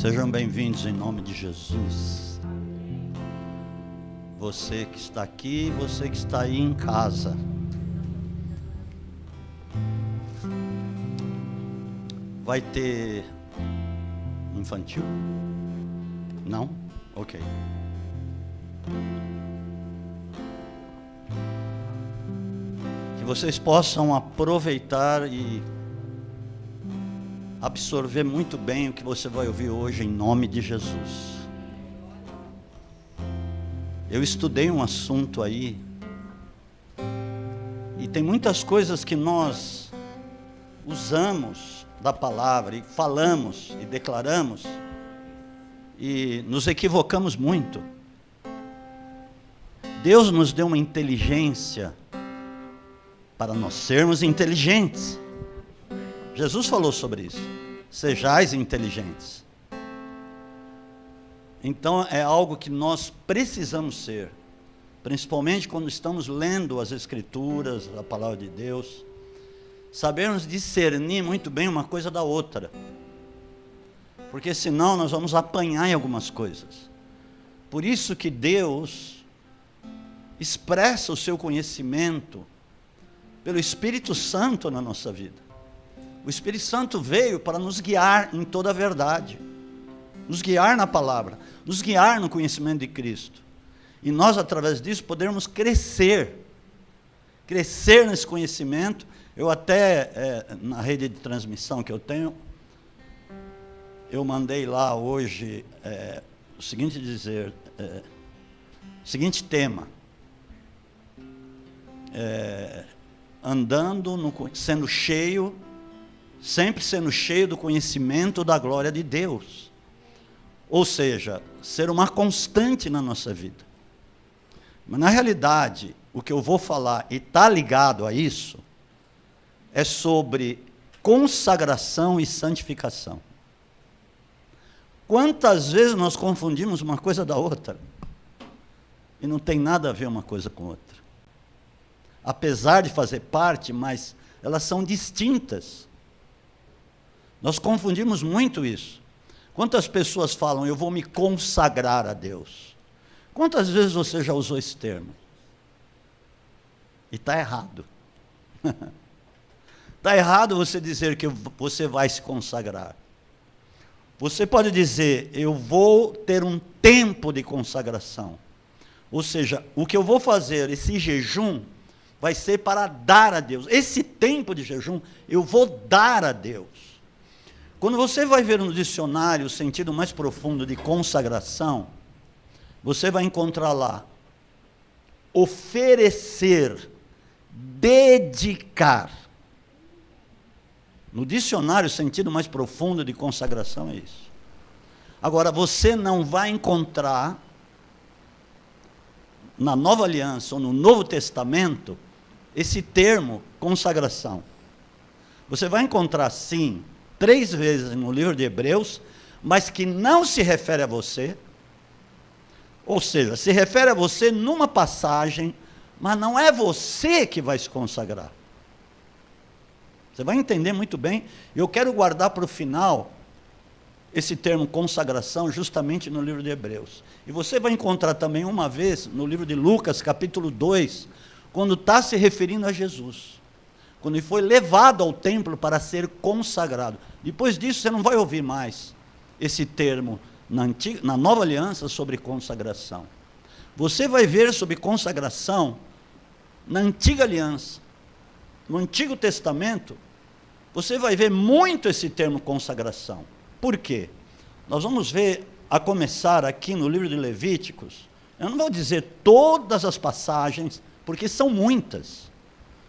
Sejam bem-vindos em nome de Jesus. Você que está aqui, você que está aí em casa. Vai ter infantil? Não? Ok. Que vocês possam aproveitar e absorver muito bem o que você vai ouvir hoje em nome de Jesus. Eu estudei um assunto aí e tem muitas coisas que nós usamos da palavra e falamos e declaramos e nos equivocamos muito. Deus nos deu uma inteligência para nós sermos inteligentes. Jesus falou sobre isso. Sejais inteligentes. Então é algo que nós precisamos ser, principalmente quando estamos lendo as Escrituras, a palavra de Deus, sabermos discernir muito bem uma coisa da outra, porque senão nós vamos apanhar em algumas coisas. Por isso que Deus expressa o seu conhecimento pelo Espírito Santo na nossa vida. O Espírito Santo veio para nos guiar em toda a verdade, nos guiar na palavra, nos guiar no conhecimento de Cristo. E nós, através disso, podermos crescer nesse conhecimento. Eu até, na rede de transmissão que eu tenho, eu mandei lá hoje o seguinte seguinte tema, sempre sendo cheio do conhecimento da glória de Deus. Ou seja, ser uma constante na nossa vida. Mas na realidade, o que eu vou falar, e está ligado a isso, é sobre consagração e santificação. Quantas vezes nós confundimos uma coisa da outra, e não tem nada a ver uma coisa com outra. Apesar de fazer parte, mas elas são distintas. Nós confundimos muito isso. Quantas pessoas falam, eu vou me consagrar a Deus? Quantas vezes você já usou esse termo? E está errado. Está errado você dizer que você vai se consagrar. Você pode dizer, eu vou ter um tempo de consagração. Ou seja, o que eu vou fazer, esse jejum, vai ser para dar a Deus. Esse tempo de jejum, eu vou dar a Deus. Quando você vai ver no dicionário o sentido mais profundo de consagração, você vai encontrar lá, oferecer, dedicar. No dicionário, o sentido mais profundo de consagração é isso. Agora, você não vai encontrar, na Nova Aliança ou no Novo Testamento, esse termo, consagração. Você vai encontrar, sim, 3 vezes no livro de Hebreus, mas que não se refere a você, ou seja, se refere a você numa passagem, mas não é você que vai se consagrar. Você vai entender muito bem. Eu quero guardar para o final esse termo consagração justamente no livro de Hebreus. E você vai encontrar também uma vez no livro de Lucas, capítulo 2, quando está se referindo a Jesus. Quando ele foi levado ao templo para ser consagrado. Depois disso, você não vai ouvir mais esse termo na Nova Aliança sobre consagração. Você vai ver sobre consagração na Antiga Aliança. No Antigo Testamento, você vai ver muito esse termo consagração. Por quê? Nós vamos ver, a começar aqui no livro de Levíticos, eu não vou dizer todas as passagens, porque são muitas.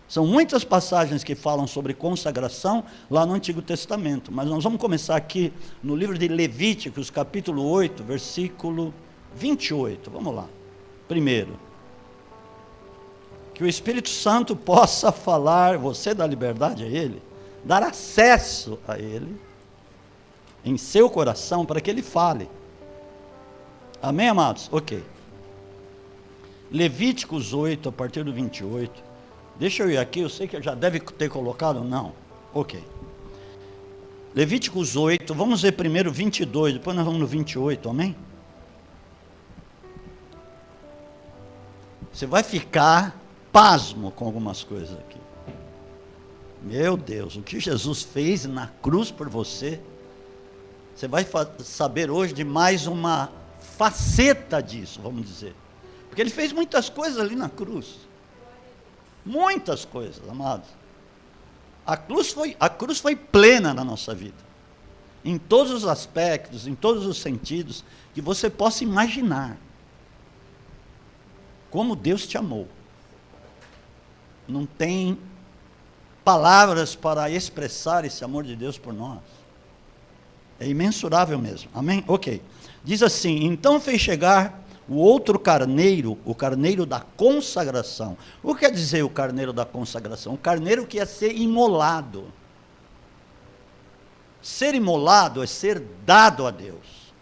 São muitas passagens que falam sobre consagração lá no Antigo Testamento, mas nós vamos começar aqui no livro de Levíticos, capítulo 8, versículo 28. Vamos lá. Primeiro, que o Espírito Santo possa falar, você dá liberdade a Ele, dar acesso a Ele, em seu coração, para que Ele fale. Amém, amados? Ok. Levíticos 8, a partir do 28. Deixa eu ir aqui, eu sei que já deve ter colocado, não. Ok. Levíticos 8, vamos ver primeiro 22, depois nós vamos no 28, amém? Você vai ficar pasmo com algumas coisas aqui. Meu Deus, o que Jesus fez na cruz por você, você vai saber hoje de mais uma faceta disso, vamos dizer. Porque ele fez muitas coisas ali na cruz. Muitas coisas, amados. A cruz foi plena na nossa vida. Em todos os aspectos, em todos os sentidos que você possa imaginar. Como Deus te amou. Não tem palavras para expressar esse amor de Deus por nós. É imensurável mesmo. Amém? Ok. Diz assim: então fez chegar o outro carneiro, o carneiro da consagração. O que quer dizer o carneiro da consagração? O carneiro que ia ser imolado. Ser imolado é ser dado a Deus.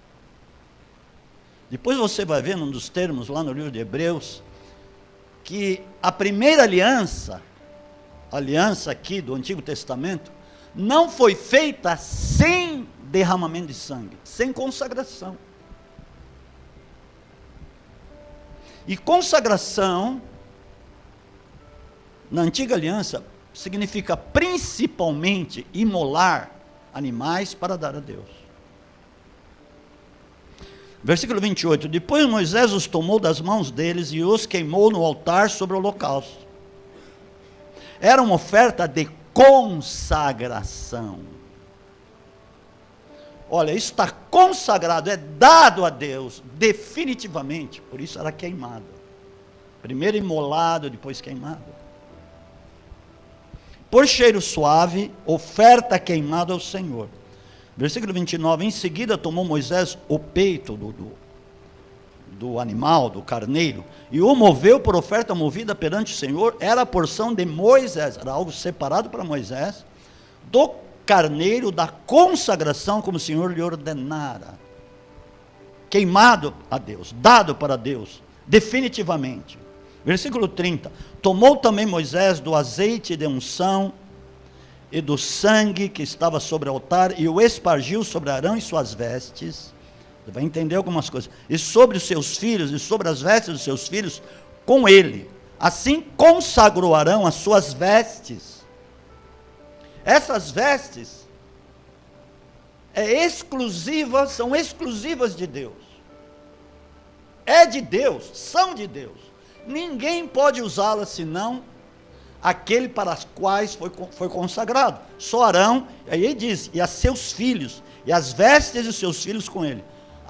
Depois você vai ver num dos termos lá no livro de Hebreus, que a primeira aliança aqui do Antigo Testamento, não foi feita sem derramamento de sangue, sem consagração. E consagração, na antiga aliança, significa principalmente imolar animais para dar a Deus. Versículo 28, depois Moisés os tomou das mãos deles e os queimou no altar sobre o holocausto. Era uma oferta de consagração. Olha, isso está consagrado, é dado a Deus, definitivamente, por isso era queimado. Primeiro imolado, depois queimado. Por cheiro suave, oferta queimada ao Senhor. Versículo 29, em seguida tomou Moisés o peito do animal, do carneiro, e o moveu por oferta movida perante o Senhor. Era a porção de Moisés, era algo separado para Moisés, do carneiro da consagração, como o Senhor lhe ordenara. Queimado a Deus, dado para Deus, definitivamente. Versículo 30, tomou também Moisés do azeite de unção e do sangue que estava sobre o altar, e o espargiu sobre Arão e suas vestes. Você vai entender algumas coisas. E sobre os seus filhos, e sobre as vestes dos seus filhos, com ele. Assim consagrou Arão as suas vestes. Essas vestes são exclusivas de Deus. É de Deus, são de Deus. Ninguém pode usá-las senão aquele para os quais foi consagrado. Só Arão, aí ele diz, e a seus filhos, e as vestes de seus filhos com ele.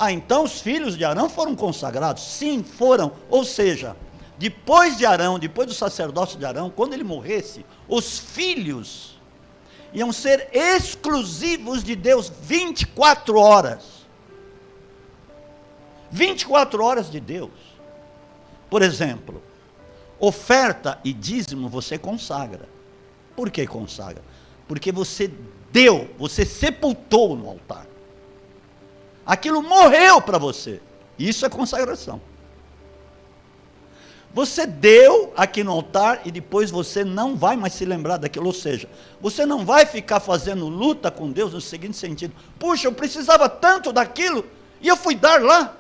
Então os filhos de Arão foram consagrados? Sim, foram. Ou seja, depois de Arão, depois do sacerdócio de Arão, quando ele morresse, os filhos iam ser exclusivos de Deus 24 horas. 24 horas de Deus. Por exemplo, oferta e dízimo você consagra. Por que consagra? Porque você deu, você sepultou no altar. Aquilo morreu para você. Isso é consagração. Você deu aqui no altar e depois você não vai mais se lembrar daquilo. Ou seja, você não vai ficar fazendo luta com Deus no seguinte sentido: puxa, eu precisava tanto daquilo e eu fui dar lá.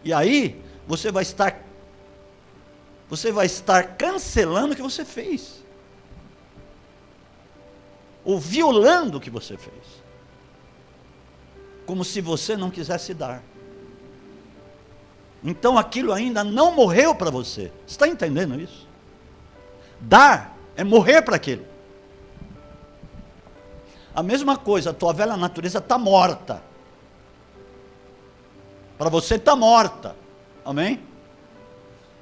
E aí você vai estar cancelando o que você fez, ou violando o que você fez, como se você não quisesse dar. Então aquilo ainda não morreu para você. Você está entendendo isso? Dar é morrer para aquilo. A mesma coisa, a tua velha natureza está morta. Para você está morta. Amém?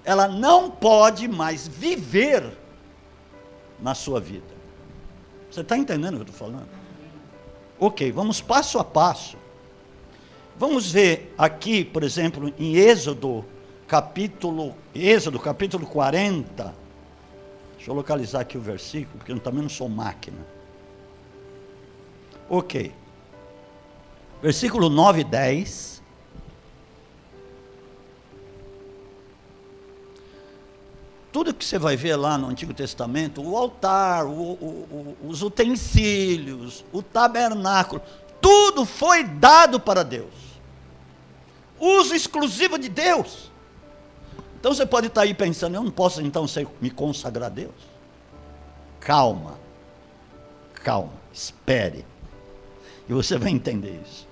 Ela não pode mais viver na sua vida. Você está entendendo o que eu estou falando? Ok, vamos passo a passo. Vamos ver aqui, por exemplo, em Êxodo capítulo 40. Deixa eu localizar aqui o versículo, porque eu também não sou máquina. Ok. Versículo 9 e 10. Tudo que você vai ver lá no Antigo Testamento, o altar, os utensílios, o tabernáculo, tudo foi dado para Deus. Uso exclusivo de Deus. Então você pode estar aí pensando, eu não posso então me consagrar a Deus? Calma, espere. E você vai entender isso.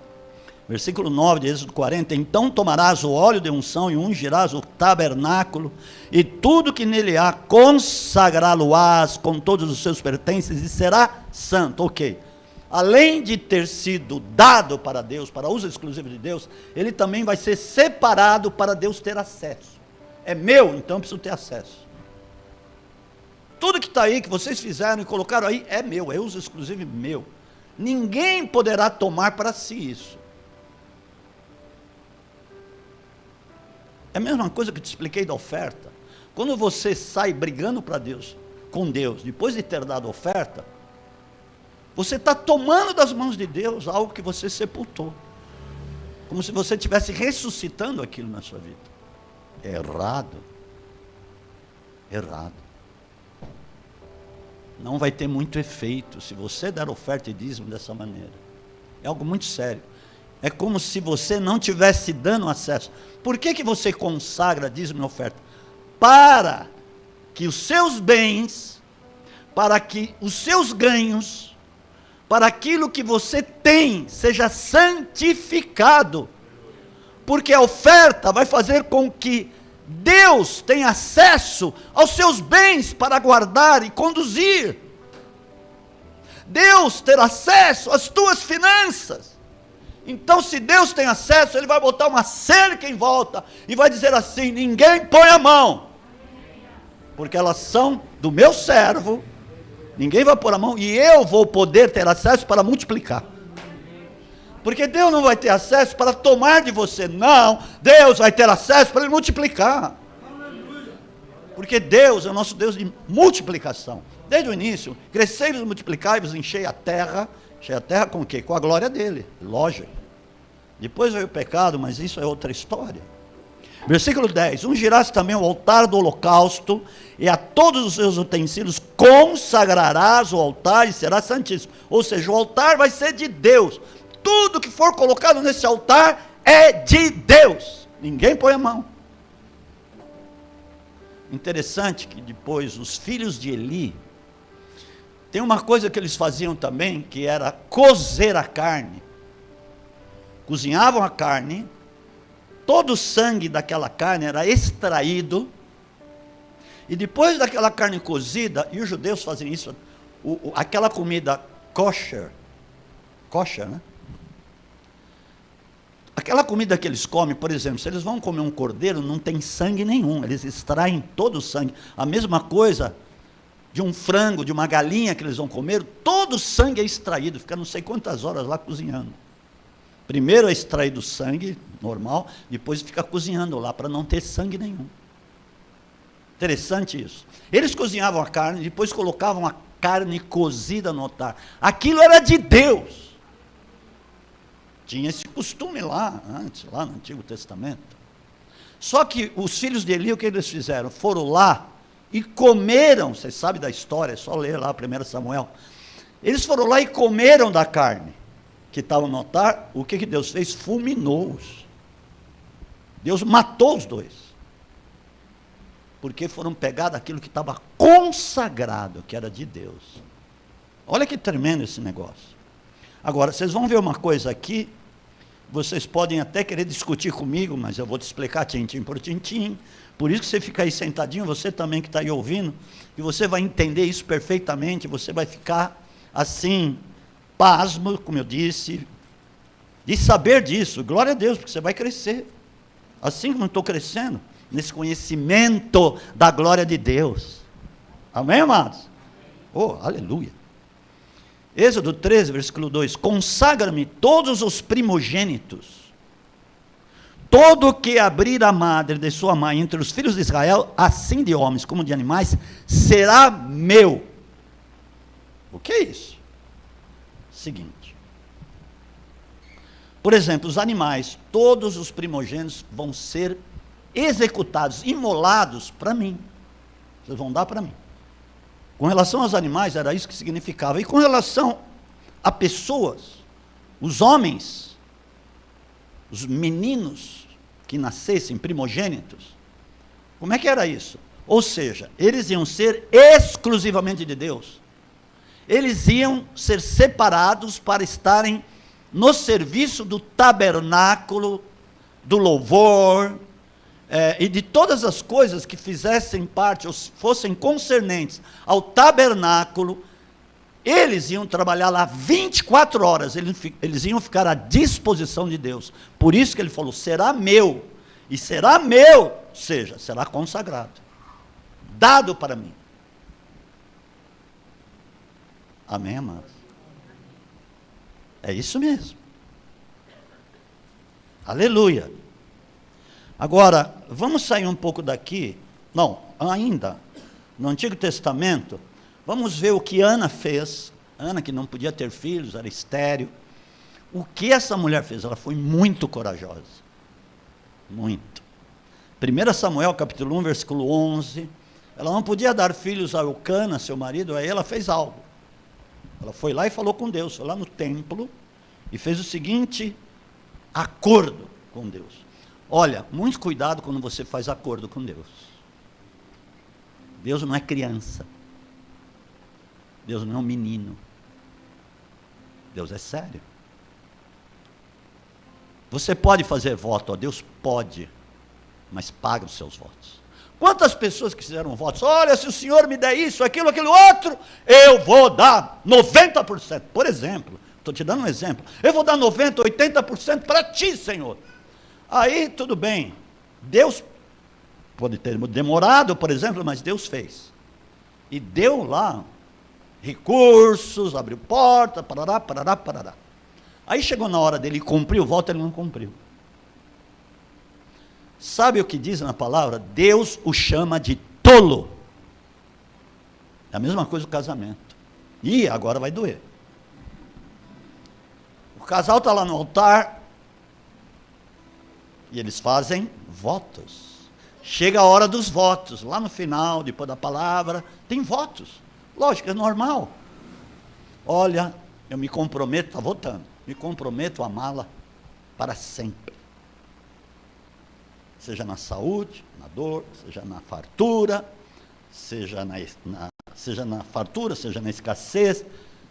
Versículo 9 de Êxodo 40, então tomarás o óleo de unção e ungirás o tabernáculo, e tudo que nele há, consagrá-lo-ás com todos os seus pertences, e será santo. Ok. Além de ter sido dado para Deus, para uso exclusivo de Deus, ele também vai ser separado para Deus ter acesso. É meu, então eu preciso ter acesso. Tudo que está aí, que vocês fizeram e colocaram aí, é meu, é uso exclusivo meu. Ninguém poderá tomar para si isso. É a mesma coisa que te expliquei da oferta. Quando você sai brigando para Deus, com Deus, depois de ter dado oferta, você está tomando das mãos de Deus algo que você sepultou. Como se você estivesse ressuscitando aquilo na sua vida. É errado. Errado. Não vai ter muito efeito se você der oferta e dízimo dessa maneira. É algo muito sério. É como se você não tivesse dando acesso. Por que você consagra dízimo e oferta? Para que os seus bens, para que os seus ganhos, para aquilo que você tem, seja santificado. Porque a oferta vai fazer com que Deus tenha acesso aos seus bens para guardar e conduzir. Deus ter acesso às tuas finanças. Então, se Deus tem acesso, Ele vai botar uma cerca em volta e vai dizer assim: ninguém põe a mão, porque elas são do meu servo. Ninguém vai pôr a mão e eu vou poder ter acesso para multiplicar. Porque Deus não vai ter acesso para tomar de você, não. Deus vai ter acesso para Ele multiplicar. Porque Deus é o nosso Deus de multiplicação. Desde o início, crescei-vos, multiplicai-vos, enchei a terra. Enchei a terra com o quê? Com a glória dele, lógico. Depois veio o pecado, mas isso é outra história. Versículo 10, ungirás também o altar do holocausto, e a todos os seus utensílios consagrarás o altar, e será santíssimo. Ou seja, o altar vai ser de Deus. Tudo que for colocado nesse altar é de Deus. Ninguém põe a mão. Interessante que depois os filhos de Eli, tem uma coisa que eles faziam também, que era cozer a carne. Cozinhavam a carne, todo o sangue daquela carne era extraído, e depois daquela carne cozida, e os judeus fazem isso, aquela comida kosher, né? Aquela comida que eles comem, por exemplo, se eles vão comer um cordeiro, não tem sangue nenhum, eles extraem todo o sangue. A mesma coisa de um frango, de uma galinha que eles vão comer, todo o sangue é extraído, fica não sei quantas horas lá cozinhando. Primeiro é extraído o sangue, normal, depois fica cozinhando lá, para não ter sangue nenhum. Interessante isso. Eles cozinhavam a carne, depois colocavam a carne cozida no altar. Aquilo era de Deus. Tinha esse costume lá, antes, lá no Antigo Testamento. Só que os filhos de Eli, o que eles fizeram? Foram lá e comeram, vocês sabem da história, é só ler lá 1 Samuel. Eles foram lá e comeram da carne que estavam no altar. O que Deus fez? Fulminou-os. Deus matou os dois. Porque foram pegar daquilo que estava consagrado, que era de Deus. Olha que tremendo esse negócio. Agora, vocês vão ver uma coisa aqui, vocês podem até querer discutir comigo, mas eu vou te explicar tintim por tintim. Por isso que você fica aí sentadinho, você também que está aí ouvindo, e você vai entender isso perfeitamente, você vai ficar assim, pasmo, como eu disse, de saber disso. Glória a Deus, porque você vai crescer. Assim como eu estou crescendo, nesse conhecimento da glória de Deus. Amém, amados? Oh, aleluia. Êxodo 13, versículo 2, consagra-me todos os primogênitos, todo que abrir a madre de sua mãe entre os filhos de Israel, assim de homens como de animais, será meu. O que é isso? Seguinte, por exemplo, os animais, todos os primogênitos vão ser executados, imolados para mim. vocês vão dar para mim. Com relação aos animais, era isso que significava. E com relação a pessoas, os homens, os meninos que nascessem primogênitos, como é que era isso? Ou seja, eles iam ser exclusivamente de Deus. Eles iam ser separados para estarem no serviço do tabernáculo, do louvor, e de todas as coisas que fizessem parte, ou fossem concernentes ao tabernáculo. Eles iam trabalhar lá 24 horas, eles iam ficar à disposição de Deus. Por isso que ele falou, será meu, e será meu, ou seja, será consagrado, dado para mim. Amém, amados? É isso mesmo. Aleluia. Agora, vamos sair um pouco daqui, não, ainda, no Antigo Testamento, vamos ver o que Ana fez. Ana, que não podia ter filhos, era estéril. O que essa mulher fez? Ela foi muito corajosa. Muito. 1 Samuel, capítulo 1, versículo 11. Ela não podia dar filhos a Eucana, seu marido, aí ela fez algo. Ela foi lá e falou com Deus, foi lá no templo, e fez o seguinte acordo com Deus. Olha, muito cuidado quando você faz acordo com Deus. Deus não é criança. Deus não é um menino. Deus é sério. Você pode fazer voto a Deus? Pode, mas paga os seus votos. Quantas pessoas que fizeram votos? Olha, se o Senhor me der isso, aquilo, aquele outro, eu vou dar 90%. Por exemplo, estou te dando um exemplo. Eu vou dar 90%, 80% para ti, Senhor. Aí, tudo bem. Deus pode ter demorado, por exemplo, mas Deus fez. E deu lá recursos, abriu porta, parará, parará, parará. Aí chegou na hora dele cumprir o voto, ele não cumpriu. Sabe o que diz na palavra? Deus o chama de tolo. É a mesma coisa o casamento. E agora vai doer. O casal está lá no altar e eles fazem votos. Chega a hora dos votos, lá no final, depois da palavra, tem votos. Lógico, é normal. Olha, eu me comprometo, está votando, me comprometo a amá-la para sempre. Seja na saúde, na dor, seja na fartura, seja na fartura, seja na escassez,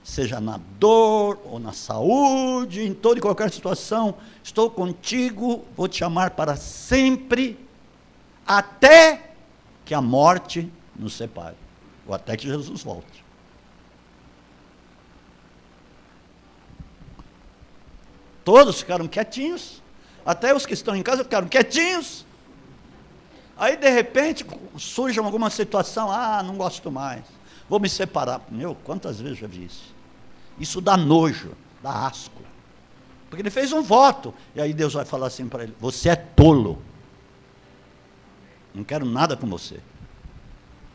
seja na dor ou na saúde, em toda e qualquer situação, estou contigo, vou te amar para sempre, até que a morte nos separe, ou até que Jesus volte. Todos ficaram quietinhos, até os que estão em casa ficaram quietinhos. Aí de repente surge alguma situação, não gosto mais, vou me separar. Meu, quantas vezes já vi isso? Isso dá nojo, dá asco. Porque ele fez um voto, e aí Deus vai falar assim para ele, você é tolo. Não quero nada com você.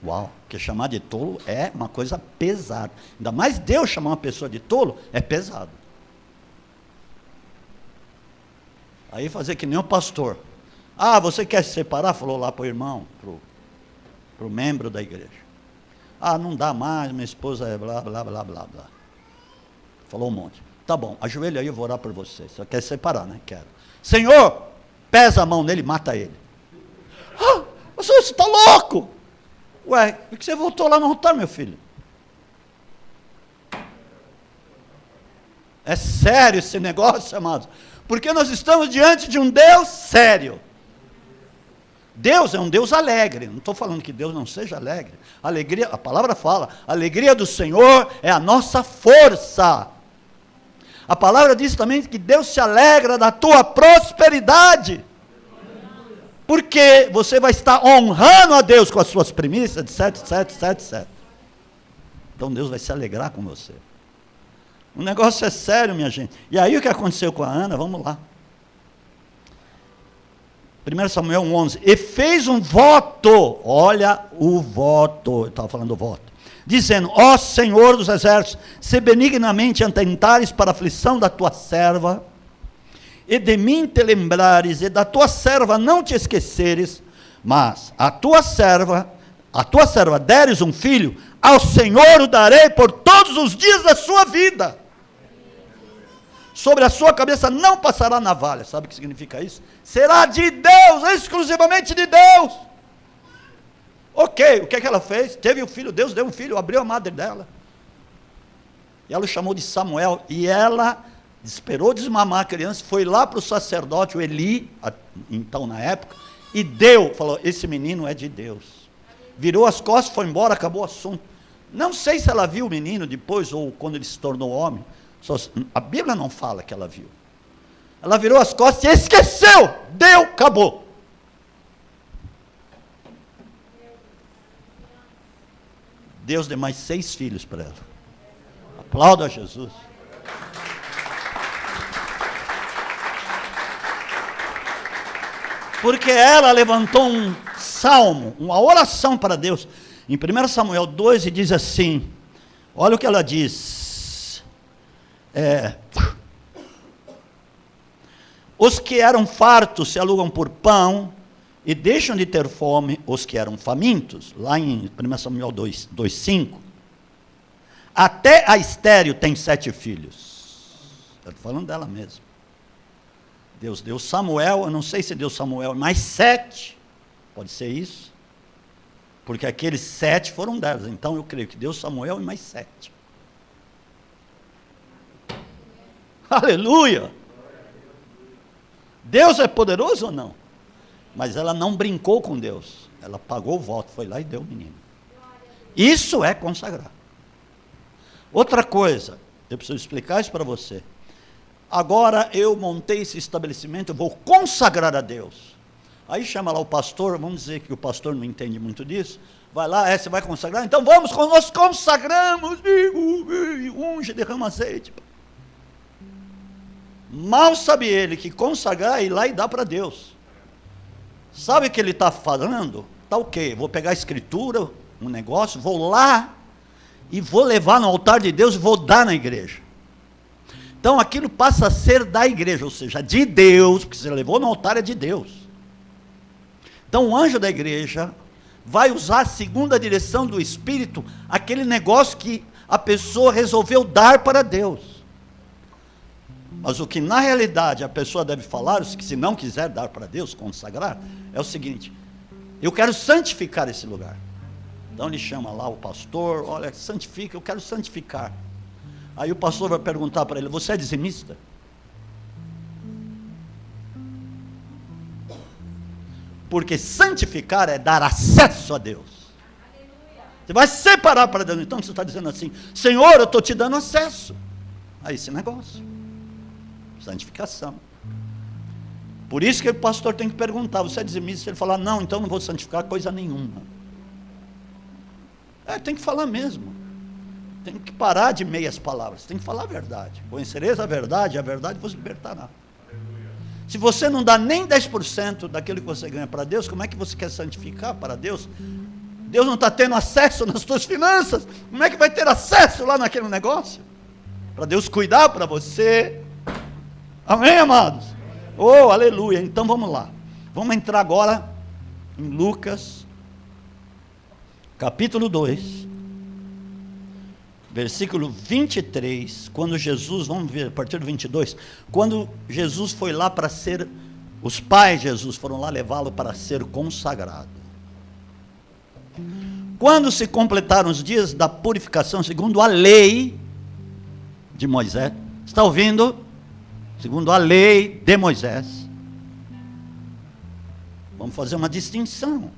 Uau, porque chamar de tolo é uma coisa pesada. Ainda mais Deus chamar uma pessoa de tolo, é pesado. Aí fazer que nem o pastor. Você quer se separar? Falou lá para o irmão, para o membro da igreja. Não dá mais, minha esposa é blá, blá, blá, blá, blá. Falou um monte. Tá bom, ajoelha aí, eu vou orar por você. Você quer se separar, né? Quero. Senhor, pesa a mão nele e mata ele. Você está louco? Ué, por que você voltou lá no altar, meu filho? É sério esse negócio, amados? Porque nós estamos diante de um Deus sério. Deus é um Deus alegre. Não estou falando que Deus não seja alegre. Alegria, a palavra fala, a alegria do Senhor é a nossa força. A palavra diz também que Deus se alegra da tua prosperidade. Porque você vai estar honrando a Deus com as suas primícias, etc. Então Deus vai se alegrar com você. O negócio é sério, minha gente. E aí o que aconteceu com a Ana? Vamos lá. 1 Samuel 11. E fez um voto. Olha o voto. Eu estava falando do voto. Dizendo, ó Senhor dos exércitos, se benignamente atentares para a aflição da tua serva, e de mim te lembrares, e da tua serva não te esqueceres, mas a tua serva a tua serva deres um filho, ao Senhor o darei por todos os dias da sua vida. Sobre a sua cabeça não passará navalha. Sabe o que significa isso? Será de Deus, exclusivamente de Deus. Ok, o que é que ela fez? Teve um filho, Deus deu um filho, abriu a madre dela. E ela o chamou de Samuel, e ela esperou desmamar a criança, foi lá para o sacerdote, o Eli, então na época, e falou, esse menino é de Deus. Virou as costas, foi embora, acabou o assunto. Não sei se ela viu o menino depois, ou quando ele se tornou homem, a Bíblia não fala que ela viu. Ela virou as costas e esqueceu, deu, acabou. Deus deu mais 6 filhos para ela. Aplauda a Jesus. Porque ela levantou um salmo, uma oração para Deus. Em 1 Samuel 2, diz assim, olha o que ela diz. Os que eram fartos se alugam por pão, e deixam de ter fome os que eram famintos. Lá em 1 Samuel 2:5. Até a estéril tem 7 filhos. Estou falando dela mesmo. Deus deu Samuel, eu não sei se deu Samuel, mais 7. Pode ser isso. Porque aqueles 7 foram delas. Então eu creio que deu Samuel e mais 7. Aleluia! Deus é poderoso ou não? Mas ela não brincou com Deus. Ela pagou o voto, foi lá e deu o menino. Isso é consagrar. Outra coisa, eu preciso explicar isso para você. Agora eu montei esse estabelecimento, eu vou consagrar a Deus. Aí chama lá o pastor, vamos dizer que o pastor não entende muito disso. Vai lá, você vai consagrar? Então vamos, nós consagramos, unge, derrama azeite. Mal sabe ele que consagrar é ir lá e dar para Deus. Sabe o que ele está falando? Está o quê? Vou pegar a escritura, um negócio, vou lá e vou levar no altar de Deus e vou dar na igreja. Então aquilo passa a ser da igreja, ou seja, de Deus, porque você levou no altar é de Deus. Então o anjo da igreja vai usar, segundo a direção do Espírito, aquele negócio que a pessoa resolveu dar para Deus. Mas o que na realidade a pessoa deve falar, se não quiser dar para Deus, consagrar, é o seguinte: eu quero santificar esse lugar. Então ele chama lá o pastor, olha, santifica, eu quero santificar. Aí o pastor vai perguntar para ele, você é dizimista? Porque santificar é dar acesso a Deus. Você vai separar para Deus. Então você está dizendo assim, Senhor, eu estou te dando acesso a esse negócio. Santificação. Por isso que o pastor tem que perguntar, você é dizimista? Se ele falar, não, então não vou santificar coisa nenhuma. Tem que falar mesmo. Tem que parar de meias palavras, tem que falar a verdade. Conhecereis a verdade vos libertará. Se você não dá nem 10% daquilo que você ganha para Deus, como é que você quer santificar para Deus? Deus não está tendo acesso nas suas finanças, como é que vai ter acesso lá naquele negócio? Para Deus cuidar para você. Amém, amados? Oh, aleluia. Então vamos lá. Vamos entrar agora em Lucas, capítulo 2, versículo 23, quando Jesus, vamos ver, a partir do 22, quando Jesus foi lá para ser, os pais de Jesus foram lá levá-lo para ser consagrado. Quando se completaram os dias da purificação, segundo a lei de Moisés, está ouvindo? Segundo a lei de Moisés. Vamos fazer uma distinção.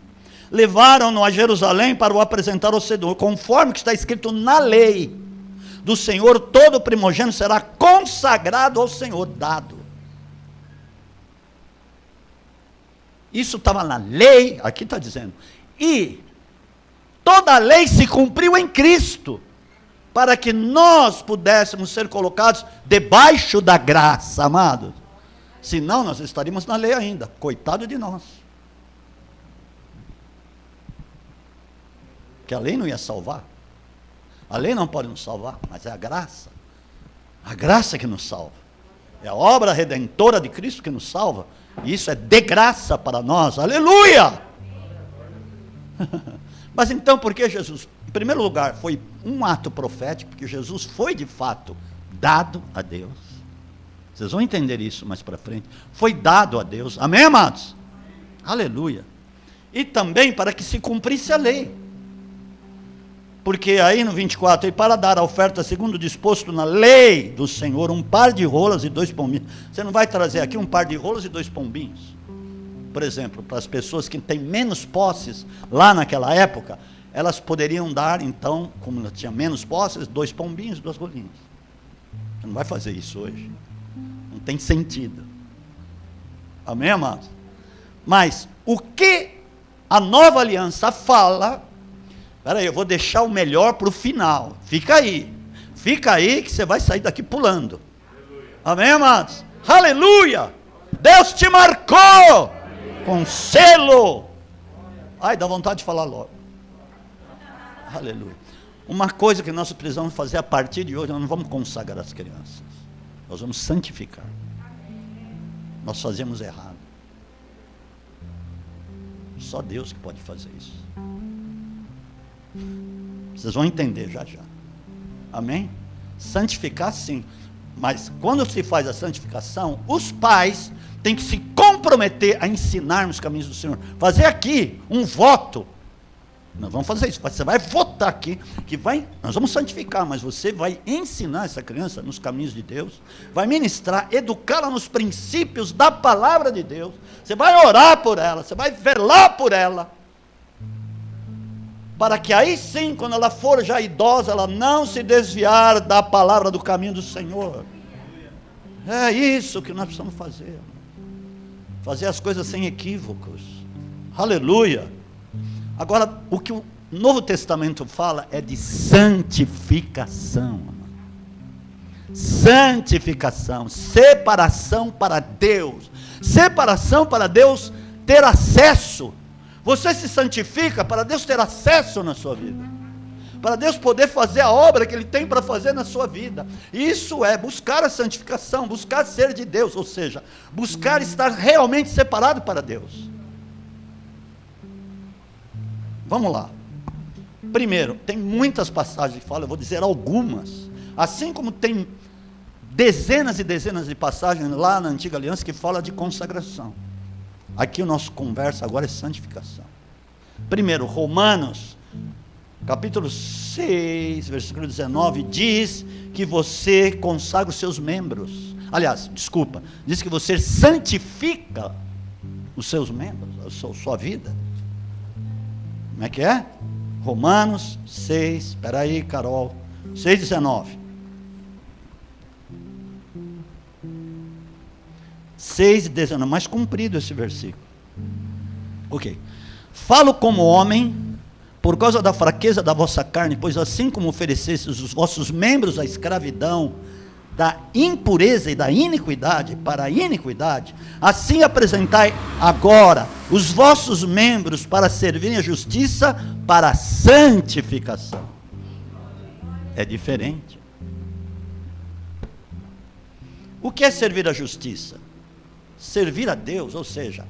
Levaram-no a Jerusalém para o apresentar ao Senhor, conforme que está escrito na lei do Senhor, todo primogênito será consagrado ao Senhor, dado. Isso estava na lei, aqui está dizendo, e toda a lei se cumpriu em Cristo, para que nós pudéssemos ser colocados debaixo da graça, amados. Senão nós estaríamos na lei ainda, coitado de nós. Que a lei não ia salvar. A lei não pode nos salvar, mas é a graça que nos salva. É a obra redentora de Cristo que nos salva, e isso é de graça para nós, aleluia! Mas então, por que Jesus? Em primeiro lugar, foi um ato profético, porque Jesus foi de fato dado a Deus. Vocês vão entender isso mais para frente. Foi dado a Deus. Amém, amados? Aleluia. E também para que se cumprisse a lei. Porque aí no 24, e para dar a oferta segundo disposto na lei do Senhor, um par de rolas e 2 pombinhos. Você não vai trazer aqui um par de rolas e 2 pombinhos? Por exemplo, para as pessoas que têm menos posses, lá naquela época, elas poderiam dar, então, como ela tinha menos posses, 2 pombinhos, 2 rolinhas. Você não vai fazer isso hoje. Não tem sentido. Amém, amados? Mas o que a nova aliança fala... Espera aí, eu vou deixar o melhor para o final. Fica aí que você vai sair daqui pulando. Aleluia. Amém, amados? Aleluia! Deus te marcou com selo. Ai, dá vontade de falar logo. Aleluia. Uma coisa que nós precisamos fazer a partir de hoje, nós não vamos consagrar as crianças. Nós vamos santificar. Nós fazemos errado. Só Deus que pode fazer isso. Vocês vão entender já já. Amém? Santificar sim. Mas quando se faz a santificação, os pais têm que se comprometer a ensinarmos os caminhos do Senhor. Fazer aqui um voto. Nós vamos fazer isso. Você vai votar aqui, nós vamos santificar, mas você vai ensinar essa criança nos caminhos de Deus, vai ministrar, educá-la nos princípios da palavra de Deus. Você vai orar por ela, você vai velar por ela, para que aí sim, quando ela for já idosa, ela não se desviar da palavra, do caminho do Senhor. É isso que nós precisamos fazer. Fazer as coisas sem equívocos. Aleluia. Agora, o que o Novo Testamento fala é de santificação. Santificação, separação para Deus. Separação para Deus ter acesso. Você se santifica para Deus ter acesso na sua vida, para Deus poder fazer a obra que Ele tem para fazer na sua vida. Isso é buscar a santificação, buscar ser de Deus, ou seja, buscar estar realmente separado para Deus. Vamos lá. Primeiro, tem muitas passagens que falam, eu vou dizer algumas, assim como tem dezenas e dezenas de passagens lá na Antiga Aliança que fala de consagração. Aqui o nosso conversa agora é santificação. Primeiro, Romanos, capítulo 6, versículo 19, diz que você consagra os seus membros. Aliás, desculpa, diz que você santifica os seus membros, a sua vida. Como é que é? Romanos 6, espera aí, Carol, 6,19. 6,19, mais comprido esse versículo. Ok. Falo como homem, por causa da fraqueza da vossa carne, pois assim como oferecestes os vossos membros à escravidão, da impureza e da iniquidade para a iniquidade, assim apresentai agora os vossos membros para servirem a justiça para a santificação. É diferente. O que é servir a justiça? Servir a Deus, ou seja,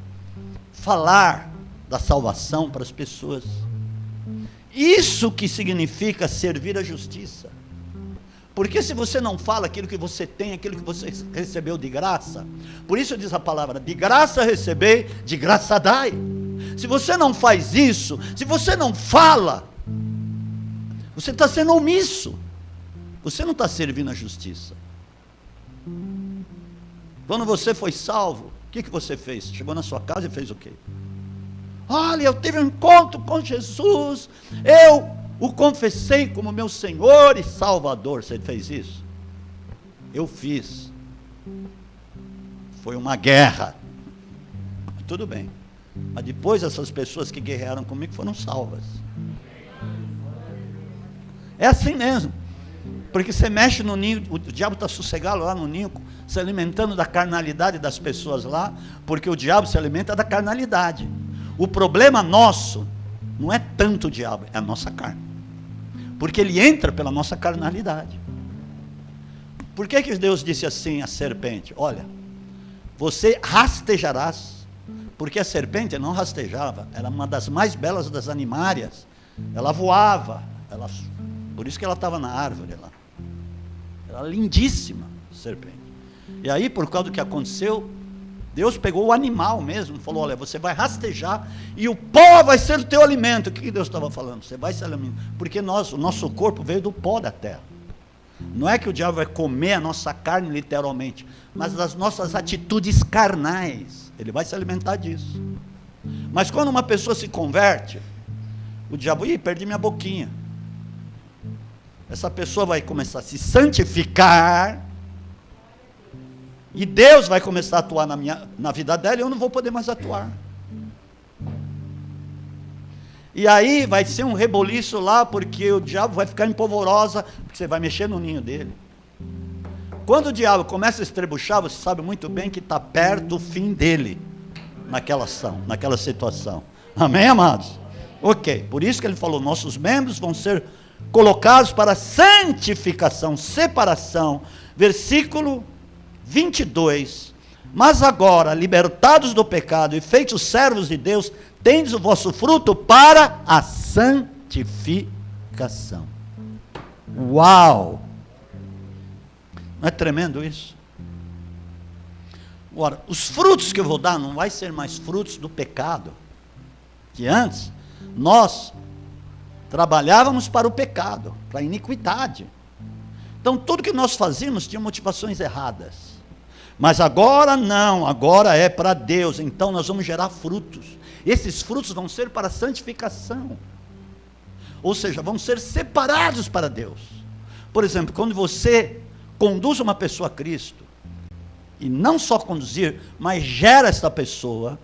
falar da salvação para as pessoas. Isso que significa servir a justiça. Porque se você não fala aquilo que você tem, aquilo que você recebeu de graça, por isso diz a palavra, de graça recebei, de graça dai. Se você não faz isso, se você não fala, você está sendo omisso, você não está servindo a justiça. Quando você foi salvo, o que você fez? Chegou na sua casa e fez o quê? Olha, eu tive um encontro com Jesus, eu o confessei como meu Senhor e Salvador. Você fez isso? Eu fiz. Foi uma guerra. Tudo bem. Mas depois essas pessoas que guerrearam comigo foram salvas. É assim mesmo. Porque você mexe no ninho, o diabo está sossegado lá no ninho, se alimentando da carnalidade das pessoas lá, porque o diabo se alimenta da carnalidade. O problema nosso não é tanto o diabo, é a nossa carne. Porque ele entra pela nossa carnalidade. Por que Deus disse assim à serpente? Olha, você rastejarás. Porque a serpente não rastejava, era uma das mais belas das animárias ela voava, por isso que ela estava na árvore lá. Era lindíssima, serpente. E aí, por causa do que aconteceu, Deus pegou o animal mesmo, falou, olha, você vai rastejar e o pó vai ser o teu alimento. O que Deus estava falando? Você vai se alimentar. Porque o nosso corpo veio do pó da terra. Não é que o diabo vai comer a nossa carne literalmente, mas das nossas atitudes carnais. Ele vai se alimentar disso. Mas quando uma pessoa se converte, o diabo, perdi minha boquinha. Essa pessoa vai começar a se santificar, e Deus vai começar a atuar na vida dela, e eu não vou poder mais atuar. E aí vai ser um reboliço lá, porque o diabo vai ficar empolvorosa, porque você vai mexer no ninho dele. Quando o diabo começa a estrebuchar, você sabe muito bem que está perto o fim dele, naquela ação, naquela situação. Amém, amados? Ok, por isso que ele falou, nossos membros vão ser colocados para santificação, separação. Versículo 22, mas agora, libertados do pecado e feitos servos de Deus, tendes o vosso fruto para a santificação. Uau! Não é tremendo isso? Agora, os frutos que eu vou dar não vai ser mais frutos do pecado, que antes nós trabalhávamos para o pecado, para a iniquidade. Então tudo que nós fazíamos tinha motivações erradas. Mas agora não, agora é para Deus, então nós vamos gerar frutos. Esses frutos vão ser para a santificação. Ou seja, vão ser separados para Deus. Por exemplo, quando você conduz uma pessoa a Cristo, e não só conduzir, mas gera esta pessoa,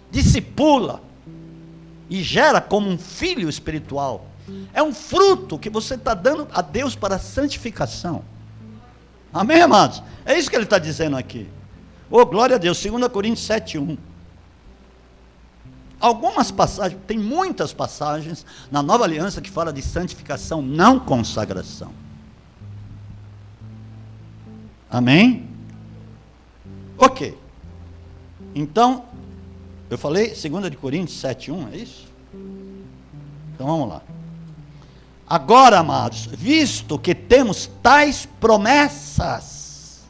discipula, e gera como um filho espiritual, é um fruto que você está dando a Deus para a santificação. Amém, amados? É isso que ele está dizendo aqui. Oh, glória a Deus. 2 Coríntios 7:1. Algumas passagens, tem muitas passagens na Nova Aliança que fala de santificação, não consagração. Amém? Ok. Então, eu falei 2 Coríntios 7:1, é isso? Então vamos lá. Agora, amados, visto que temos tais promessas,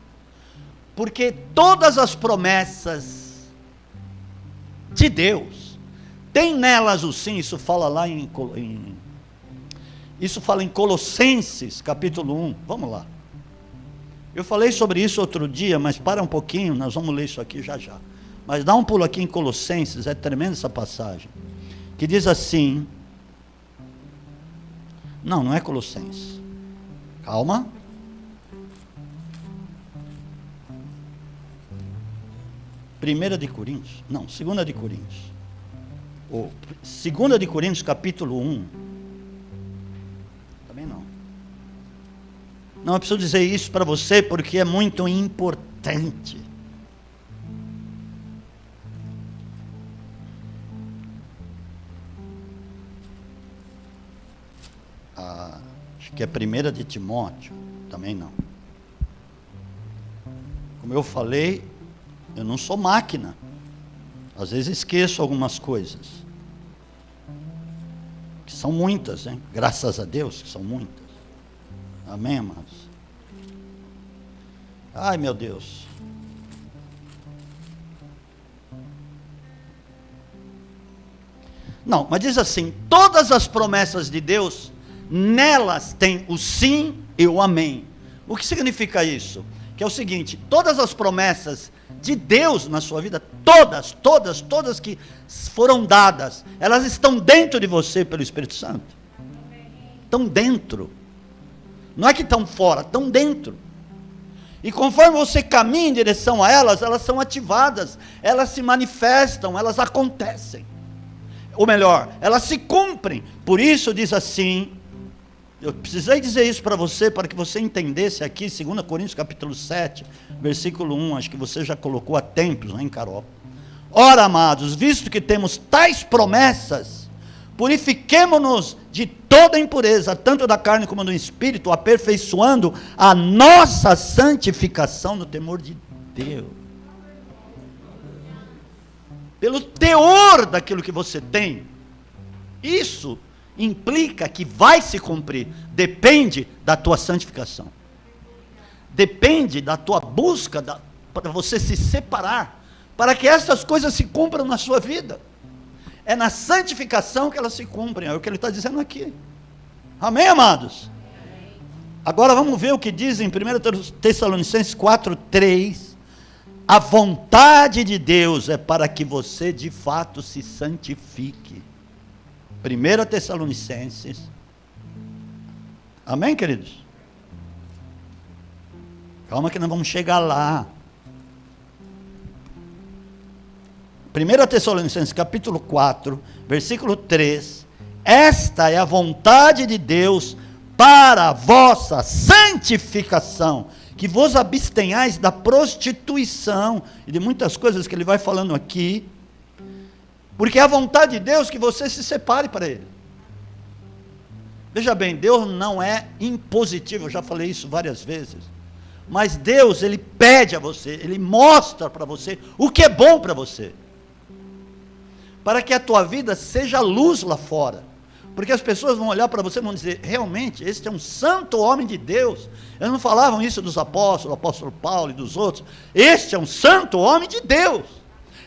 porque todas as promessas de Deus, tem nelas o sim, isso fala lá isso fala em Colossenses, capítulo 1, vamos lá. Eu falei sobre isso outro dia, mas para um pouquinho, nós vamos ler isso aqui já já. Mas dá um pulo aqui em Colossenses, é tremenda essa passagem, que diz assim, não é Colossenses, calma, Primeira de Coríntios, não, Segunda de Coríntios, ou Segunda de Coríntios capítulo 1, também não, eu preciso dizer isso para você, porque é muito importante. Acho que é 1 de Timóteo, também não. Como eu falei, eu não sou máquina, às vezes esqueço algumas coisas, que são muitas, hein? Graças a Deus que são muitas. Amém, amados? Ai, meu Deus. Não, mas diz assim, todas as promessas de Deus, nelas tem o sim e o amém. O que significa isso? Que é o seguinte, todas as promessas de Deus na sua vida, todas que foram dadas, elas estão dentro de você pelo Espírito Santo. Estão dentro. Não é que estão fora, estão dentro. E conforme você caminha em direção a elas, elas são ativadas, elas se manifestam, elas acontecem. Ou melhor, elas se cumprem. Por isso diz assim, eu precisei dizer isso para você, para que você entendesse aqui, 2 Coríntios capítulo 7, versículo 1, acho que você já colocou há tempos, hein, Carol? Ora, amados, visto que temos tais promessas, purifiquemo-nos de toda impureza, tanto da carne como do espírito, aperfeiçoando a nossa santificação no temor de Deus. Pelo teor daquilo que você tem, isso implica que vai se cumprir. Depende da tua santificação. Depende da tua busca, para você se separar, para que essas coisas se cumpram na sua vida. É na santificação que elas se cumprem, é o que ele está dizendo aqui. Amém, amados? Agora vamos ver o que diz em 1 Tessalonicenses 4:3. A vontade de Deus é para que você de fato se santifique. 1 Tessalonicenses. Amém, queridos? Calma que nós vamos chegar lá. 1 Tessalonicenses capítulo 4, versículo 3. Esta é a vontade de Deus para a vossa santificação, que vos abstenhais da prostituição, e de muitas coisas que ele vai falando aqui, porque é a vontade de Deus que você se separe para Ele. Veja bem, Deus não é impositivo, eu já falei isso várias vezes, mas Deus, Ele pede a você, Ele mostra para você o que é bom para você, para que a tua vida seja luz lá fora, porque as pessoas vão olhar para você e vão dizer, realmente, este é um santo homem de Deus. Eles não falavam isso dos apóstolos, do apóstolo Paulo e dos outros. Este é um santo homem de Deus.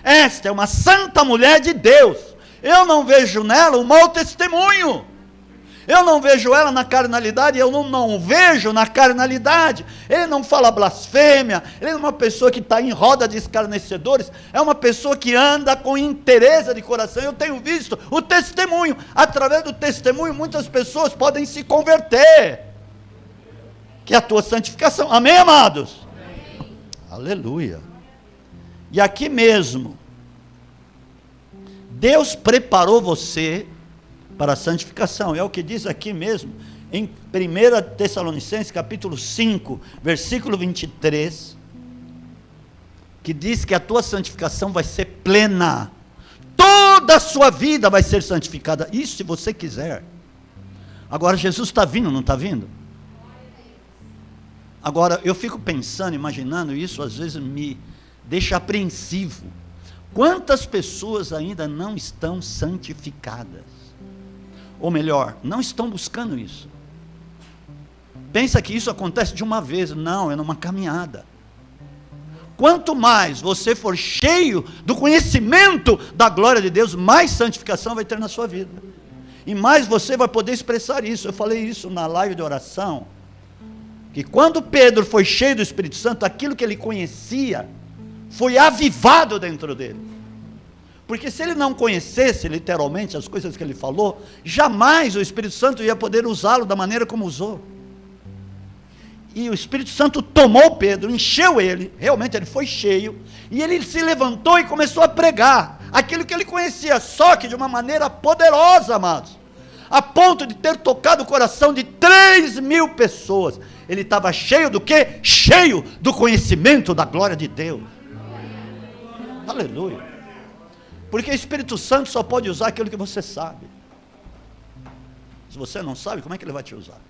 Esta é uma santa mulher de Deus. Eu não vejo nela um mau testemunho. Eu não vejo ela na carnalidade, eu não vejo na carnalidade. Ele não fala blasfêmia, ele não é uma pessoa que está em roda de escarnecedores, é uma pessoa que anda com interesse de coração. Eu tenho visto o testemunho, através do testemunho muitas pessoas podem se converter, que é a tua santificação. Amém, amados? Amém. Aleluia. E aqui mesmo, Deus preparou você para a santificação, é o que diz aqui mesmo, em 1 Tessalonicenses capítulo 5, versículo 23, que diz que a tua santificação vai ser plena, toda a sua vida vai ser santificada, isso se você quiser. Agora Jesus está vindo, não está vindo? Agora eu fico pensando, imaginando isso, às vezes me deixa apreensivo, quantas pessoas ainda não estão santificadas? Ou melhor, não estão buscando isso. Pensa que isso acontece de uma vez. Não, é numa caminhada. Quanto mais você for cheio do conhecimento da glória de Deus, mais santificação vai ter na sua vida. E mais você vai poder expressar isso. Eu falei isso na live de oração, que quando Pedro foi cheio do Espírito Santo, aquilo que ele conhecia foi avivado dentro dele. Porque se ele não conhecesse literalmente as coisas que ele falou, jamais o Espírito Santo ia poder usá-lo da maneira como usou. E o Espírito Santo tomou Pedro, encheu ele, realmente ele foi cheio, e ele se levantou e começou a pregar aquilo que ele conhecia, só que de uma maneira poderosa, amados, a ponto de ter tocado o coração de 3.000 pessoas. Ele estava cheio do quê? Cheio do conhecimento da glória de Deus. Aleluia. Porque o Espírito Santo só pode usar aquilo que você sabe. Se você não sabe, como é que ele vai te usar?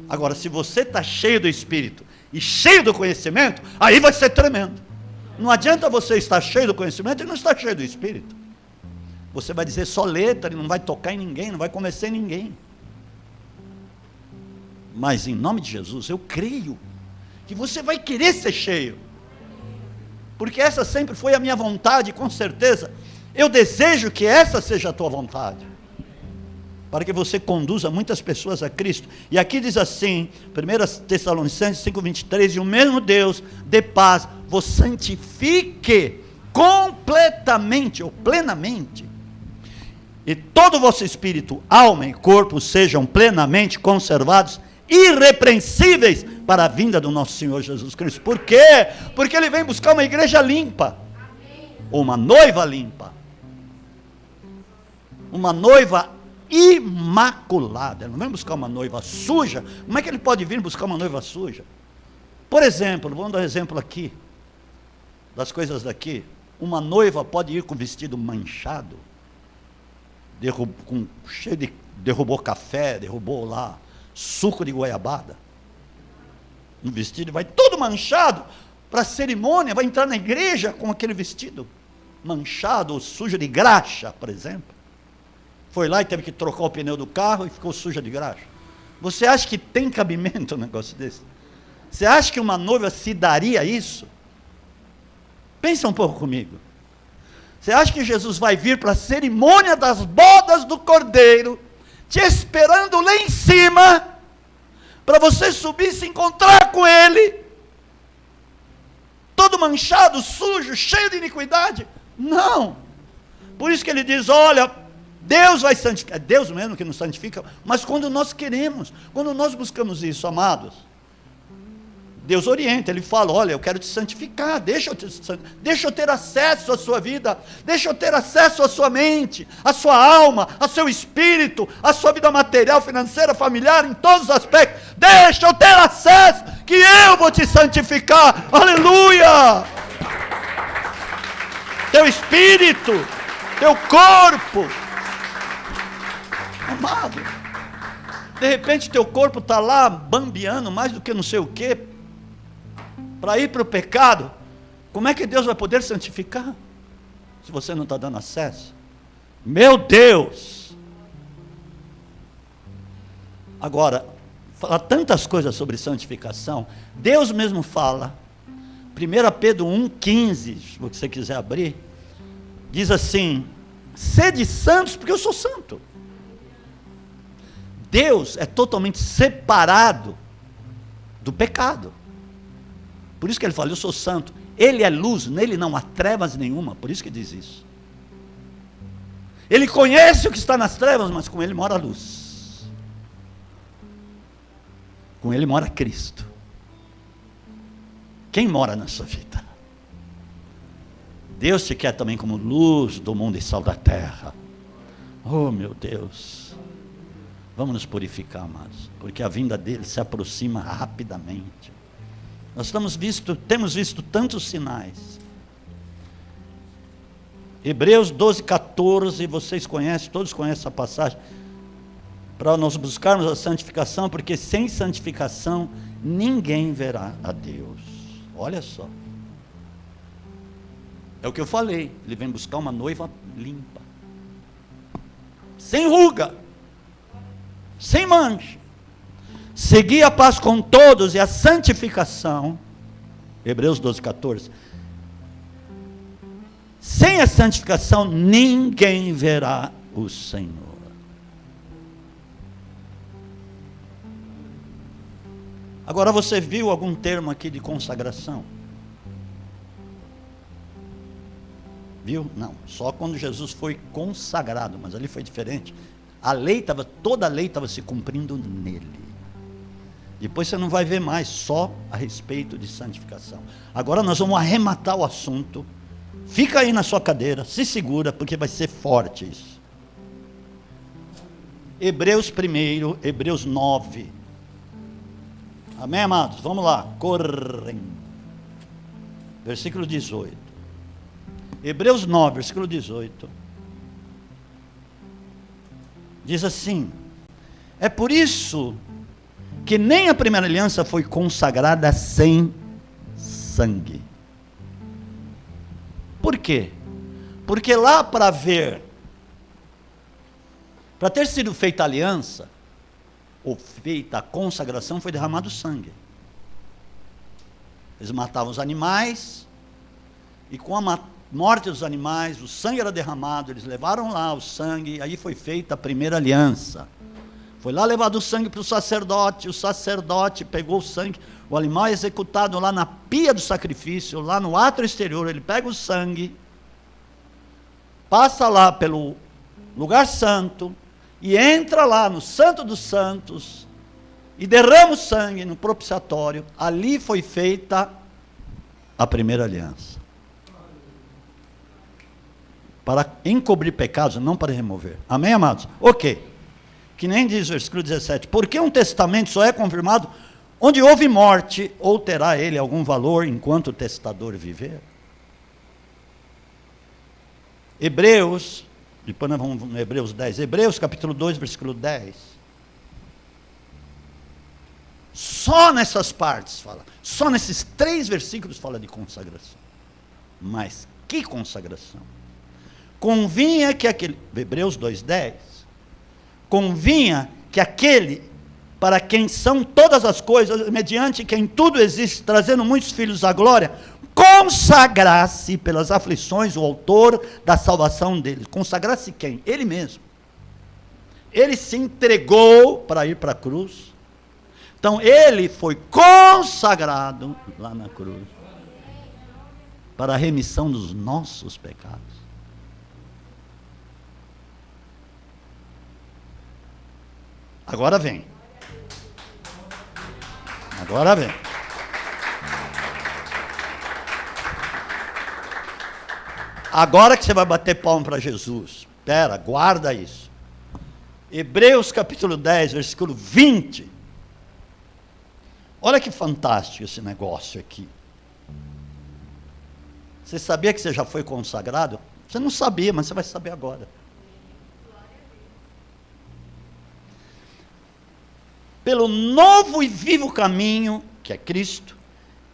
Agora, se você está cheio do Espírito e cheio do conhecimento, aí vai ser tremendo. Não adianta você estar cheio do conhecimento e não estar cheio do Espírito. Você vai dizer só letra e não vai tocar em ninguém, não vai convencer ninguém. Mas em nome de Jesus, eu creio que você vai querer ser cheio. Porque essa sempre foi a minha vontade, com certeza. Eu desejo que essa seja a tua vontade, para que você conduza muitas pessoas a Cristo. E aqui diz assim, 1 Tessalonicenses 5:23, e o mesmo Deus de paz vos santifique completamente, ou plenamente, e todo o vosso espírito, alma e corpo sejam plenamente conservados, irrepreensíveis para a vinda do nosso Senhor Jesus Cristo. Por quê? Porque Ele vem buscar uma igreja limpa, ou uma noiva limpa, uma noiva imaculada. Ele não vem buscar uma noiva suja. Como é que Ele pode vir buscar uma noiva suja? Por exemplo, vamos dar um exemplo aqui, das coisas daqui. Uma noiva pode ir com vestido manchado, derrubou café, derrubou lá suco de goiabada, um vestido, vai todo manchado para a cerimônia, vai entrar na igreja com aquele vestido manchado ou sujo de graxa, por exemplo. foi lá e teve que trocar o pneu do carro e ficou suja de graxa. Você acha que tem cabimento um negócio desse? Você acha que uma noiva se daria isso? Pensa um pouco comigo. Você acha que Jesus vai vir para a cerimônia das bodas do Cordeiro, te esperando lá em cima, para você subir e se encontrar com Ele, todo manchado, sujo, cheio de iniquidade? Não. Por isso que ele diz, olha, Deus vai santificar, é Deus mesmo que nos santifica, mas quando nós queremos, quando nós buscamos isso, amados, Deus orienta, Ele fala, olha, eu quero te santificar, deixa eu ter acesso à sua vida, deixa eu ter acesso à sua mente, à sua alma, ao seu espírito, à sua vida material, financeira, familiar, em todos os aspectos, deixa eu ter acesso, que eu vou te santificar, aleluia, teu espírito, teu corpo, amado, de repente teu corpo está lá, bambeando, mais do que não sei o que, para ir para o pecado, como é que Deus vai poder santificar, se você não está dando acesso? Meu Deus! Agora, fala tantas coisas sobre santificação, Deus mesmo fala, 1 Pedro 1,15, se você quiser abrir, diz assim, sede santos, porque eu sou santo. Deus é totalmente separado do pecado. Por isso que ele fala, eu sou santo. Ele é luz, nele não há trevas nenhuma. Por isso que diz isso. Ele conhece o que está nas trevas, mas com ele mora a luz. Com ele mora Cristo. Quem mora na sua vida? Deus te quer também como luz do mundo e sal da terra. Oh meu Deus. Vamos nos purificar, amados, porque a vinda dele se aproxima rapidamente. Nós temos visto tantos sinais. Hebreus 12:14, vocês conhecem, todos conhecem essa passagem, para nós buscarmos a santificação, porque sem santificação ninguém verá a Deus. Olha só, é o que eu falei, ele vem buscar uma noiva limpa, sem ruga, sem mancha, seguir a paz com todos e a santificação, Hebreus 12:14, sem a santificação ninguém verá o Senhor. Agora você viu algum termo aqui de consagração? Viu? Não, só quando Jesus foi consagrado, mas ali foi diferente. Toda a lei estava se cumprindo nele. Depois você não vai ver mais só a respeito de santificação. Agora nós vamos arrematar o assunto. Fica aí na sua cadeira, se segura, porque vai ser forte isso. Hebreus 9. Amém, amados? Vamos lá, correm. Versículo 18. Hebreus 9, versículo 18. Diz assim: é por isso que nem a primeira aliança foi consagrada sem sangue. Por quê? Porque lá para ter sido feita a aliança, ou feita a consagração, foi derramado sangue. Eles matavam os animais, e com a morte dos animais, o sangue era derramado, eles levaram lá o sangue, aí foi feita a primeira aliança. Foi lá levado o sangue para o sacerdote pegou o sangue, o animal é executado lá na pia do sacrifício, lá no átrio exterior, ele pega o sangue, passa lá pelo lugar santo, e entra lá no Santo dos Santos, e derrama o sangue no propiciatório. Ali foi feita a primeira aliança, para encobrir pecados, não para remover. Amém, amados? Ok. Que nem diz o versículo 17, porque um testamento só é confirmado onde houve morte, ou terá ele algum valor enquanto o testador viver? Hebreus, depois nós vamos no Hebreus 10, Hebreus capítulo 2, versículo 10. Só nessas partes fala, só nesses 3 versículos fala de consagração. Mas que consagração? Convinha que aquele, Hebreus 2:10, convinha que aquele para quem são todas as coisas, mediante quem tudo existe, trazendo muitos filhos à glória, consagrasse pelas aflições o autor da salvação deles. Consagrasse quem? Ele mesmo. Ele se entregou para ir para a cruz. Então, ele foi consagrado lá na cruz para a remissão dos nossos pecados. Agora vem. Agora vem. Agora que você vai bater palma para Jesus. Espera, guarda isso. Hebreus capítulo 10, versículo 20. Olha que fantástico esse negócio aqui. Você sabia que você já foi consagrado? Você não sabia, mas você vai saber agora. Pelo novo e vivo caminho, que é Cristo,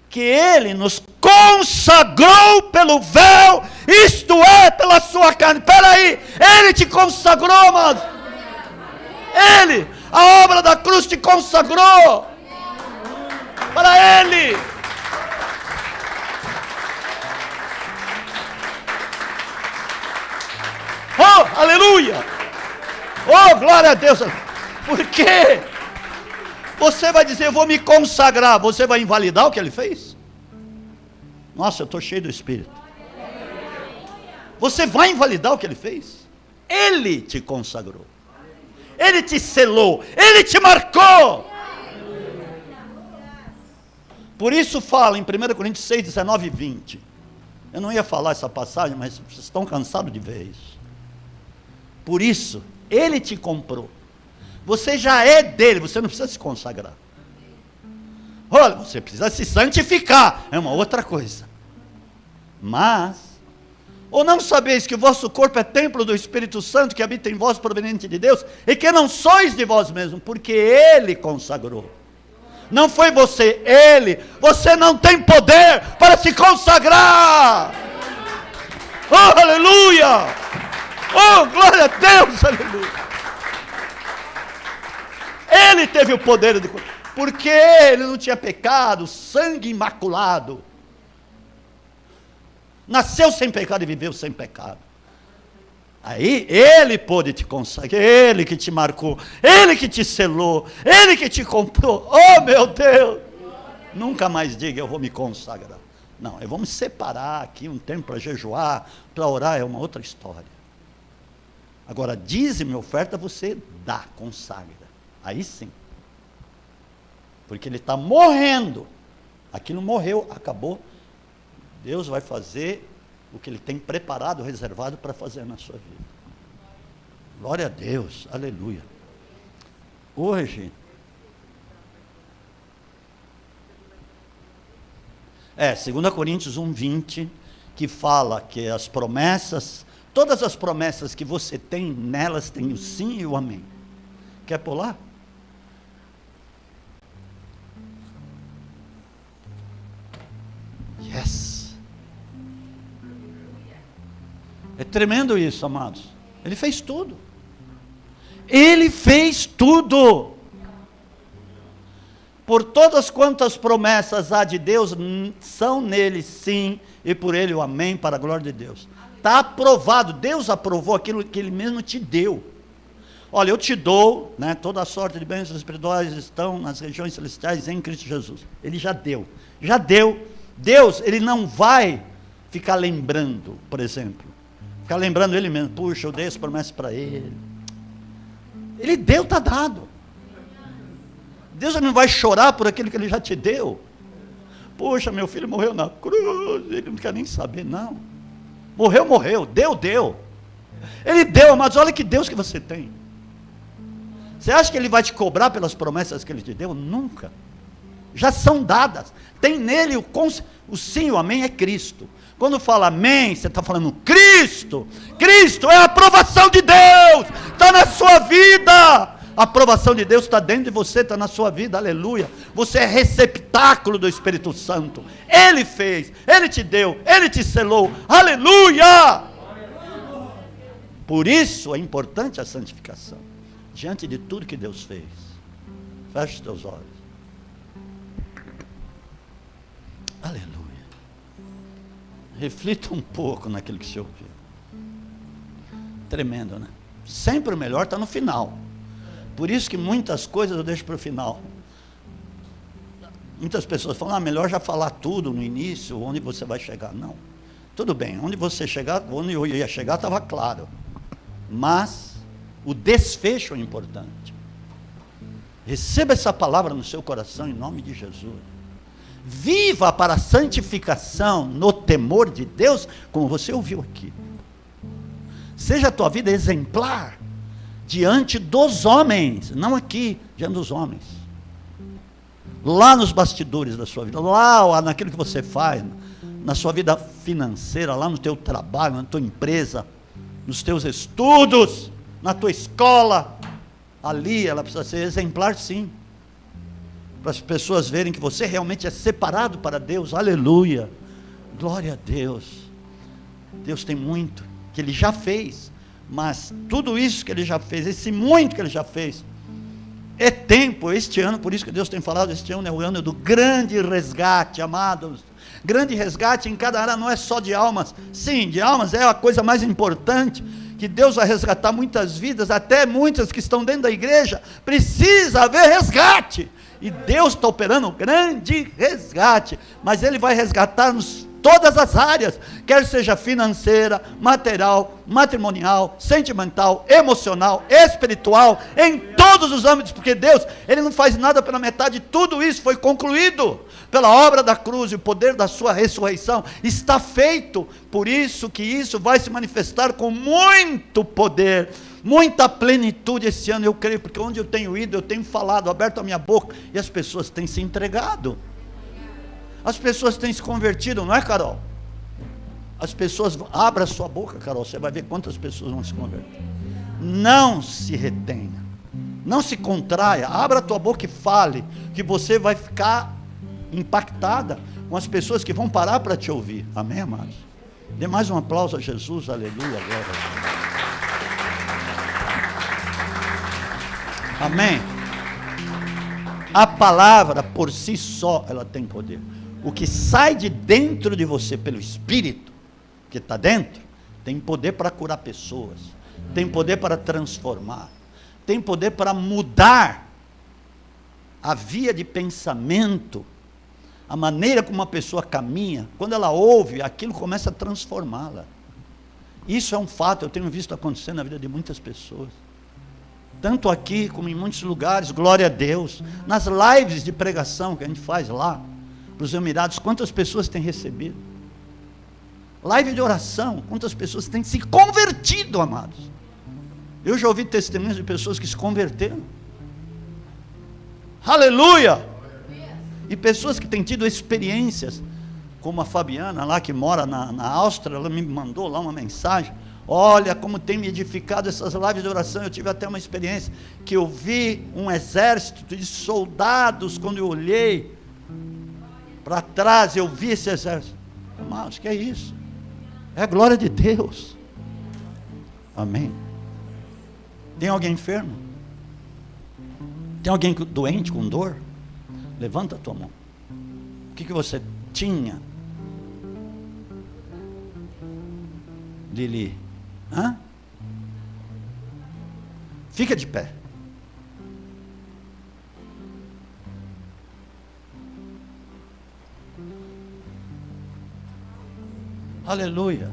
que Ele nos consagrou pelo véu, isto é, pela sua carne. Espera aí, Ele te consagrou, amados. Ele, a obra da cruz te consagrou. Para Ele. Oh, aleluia. Oh, glória a Deus. Por quê? Você vai dizer, eu vou me consagrar. Você vai invalidar o que Ele fez? Nossa, eu estou cheio do Espírito. Você vai invalidar o que Ele fez? Ele te consagrou. Ele te selou. Ele te marcou. Por isso fala em 1 Coríntios 6, 19 e 20. Eu não ia falar essa passagem, mas vocês estão cansados de ver isso. Por isso, Ele te comprou. Você já é dele, você não precisa se consagrar. Olha, você precisa se santificar, é uma outra coisa. Mas, ou não sabeis que o vosso corpo é templo do Espírito Santo, que habita em vós, proveniente de Deus, e que não sois de vós mesmos, porque Ele consagrou. Não foi você, Ele. Você não tem poder para se consagrar. Oh, aleluia! Oh, glória a Deus, aleluia! Ele teve o poder de... Porque ele não tinha pecado, sangue imaculado. Nasceu sem pecado e viveu sem pecado. Aí, Ele pôde te consagrar, Ele que te marcou, Ele que te selou, Ele que te comprou. Oh, meu Deus! Nunca mais diga, eu vou me consagrar. Não, eu vou me separar aqui um tempo para jejuar, para orar, é uma outra história. Agora, dízimo e oferta você dá, consagra. Aí sim. Porque ele está morrendo. Aquilo morreu, acabou. Deus vai fazer o que Ele tem preparado, reservado para fazer na sua vida. Glória a Deus, aleluia. Hoje, 2 Coríntios 1:20, que fala que as promessas, todas as promessas que você tem, nelas tem o sim e o amém. Quer pular? Yes. É tremendo isso, amados. Ele fez tudo. Ele fez tudo. Por todas quantas promessas há de Deus, são nele sim, e por ele o amém, para a glória de Deus. Está aprovado. Deus aprovou aquilo que Ele mesmo te deu. Olha, eu te dou, né, toda a sorte de bênçãos espirituais estão nas regiões celestiais em Cristo Jesus. Ele já deu. Já deu. Deus, Ele não vai ficar lembrando, por exemplo. Ficar lembrando Ele mesmo. Puxa, eu dei as promessas para Ele. Ele deu, está dado. Deus não vai chorar por aquilo que Ele já te deu. Puxa, meu filho morreu na cruz. Ele não quer nem saber, não. Morreu, morreu. Deu, deu. Ele deu, mas olha que Deus que você tem. Você acha que Ele vai te cobrar pelas promessas que Ele te deu? Nunca. Já são dadas. Tem nele o sim e o amém é Cristo. Quando fala amém, você está falando Cristo. Cristo é a aprovação de Deus. Está na sua vida. A aprovação de Deus está dentro de você, está na sua vida, aleluia. Você é receptáculo do Espírito Santo. Ele fez, Ele te deu, Ele te selou, aleluia. Por isso é importante a santificação. diante de tudo que Deus fez. Feche os teus olhos. Aleluia. Reflita um pouco naquilo que você ouviu. Tremendo, né? Sempre o melhor está no final. Por isso que muitas coisas eu deixo para o final. Muitas pessoas falam, melhor já falar tudo no início, onde você vai chegar. Não. Tudo bem, onde você chegar, onde eu ia chegar estava claro. Mas o desfecho é importante. Receba essa palavra no seu coração em nome de Jesus. Viva para a santificação no temor de Deus, como você ouviu aqui. Seja a tua vida exemplar diante dos homens, não aqui, diante dos homens. Lá nos bastidores da sua vida, lá naquilo que você faz, na sua vida financeira, lá no teu trabalho, na tua empresa, nos teus estudos, na tua escola, ali ela precisa ser exemplar sim, para as pessoas verem que você realmente é separado para Deus. Aleluia, glória a Deus. Deus tem muito que Ele já fez, mas tudo isso que Ele já fez, esse muito que Ele já fez, é tempo, este ano, por isso que Deus tem falado, este ano é o ano do grande resgate, amados. Grande resgate em cada área, não é só de almas. Sim, de almas é a coisa mais importante, que Deus vai resgatar muitas vidas, até muitas que estão dentro da igreja. Precisa haver resgate, e Deus está operando um grande resgate, mas Ele vai resgatar-nos todas as áreas, quer seja financeira, material, matrimonial, sentimental, emocional, espiritual, em todos os âmbitos, porque Deus, Ele não faz nada pela metade, tudo isso foi concluído, pela obra da cruz, e o poder da sua ressurreição está feito, por isso que isso vai se manifestar com muito poder, muita plenitude esse ano, eu creio, porque onde eu tenho ido, eu tenho falado, aberto a minha boca, e as pessoas têm se entregado, as pessoas têm se convertido, não é, Carol? As pessoas, abra a sua boca, Carol, você vai ver quantas pessoas vão se converter. Não se retenha, não se contraia, abra a tua boca e fale, que você vai ficar impactada com as pessoas que vão parar para te ouvir. Amém, amados? Dê mais um aplauso a Jesus, aleluia, glória a Deus. Amém? A palavra por si só, ela tem poder. O que sai de dentro de você pelo Espírito, que está dentro, tem poder para curar pessoas, tem poder para transformar, tem poder para mudar a via de pensamento, a maneira como uma pessoa caminha. Quando ela ouve, aquilo começa a transformá-la. Isso é um fato, eu tenho visto acontecer na vida de muitas pessoas, tanto aqui como em muitos lugares, glória a Deus, nas lives de pregação que a gente faz lá, para os Emirados, quantas pessoas têm recebido? Live de oração, quantas pessoas têm se convertido, amados? Eu já ouvi testemunhos de pessoas que se converteram. Aleluia! E pessoas que têm tido experiências, como a Fabiana lá que mora na Áustria, ela me mandou lá uma mensagem, olha como tem me edificado essas lives de oração. Eu tive até uma experiência, que eu vi um exército de soldados, quando eu olhei para trás, eu vi esse exército. Irmãos, que é isso? É a glória de Deus. Amém. Tem alguém enfermo? Tem alguém doente, com dor? Levanta a tua mão. O que você tinha? Lili? Hã? Fica de pé. Aleluia.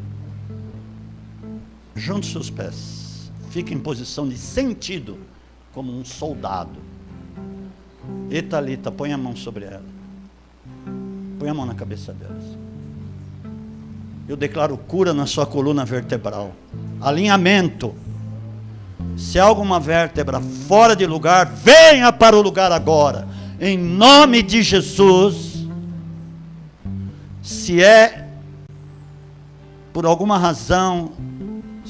Junte seus pés. Fique em posição de sentido, como um soldado. E Thalita, põe a mão sobre ela. Põe a mão na cabeça delas. Eu declaro cura na sua coluna vertebral. Alinhamento. Se há alguma vértebra fora de lugar, venha para o lugar agora. Em nome de Jesus. Se é por alguma razão,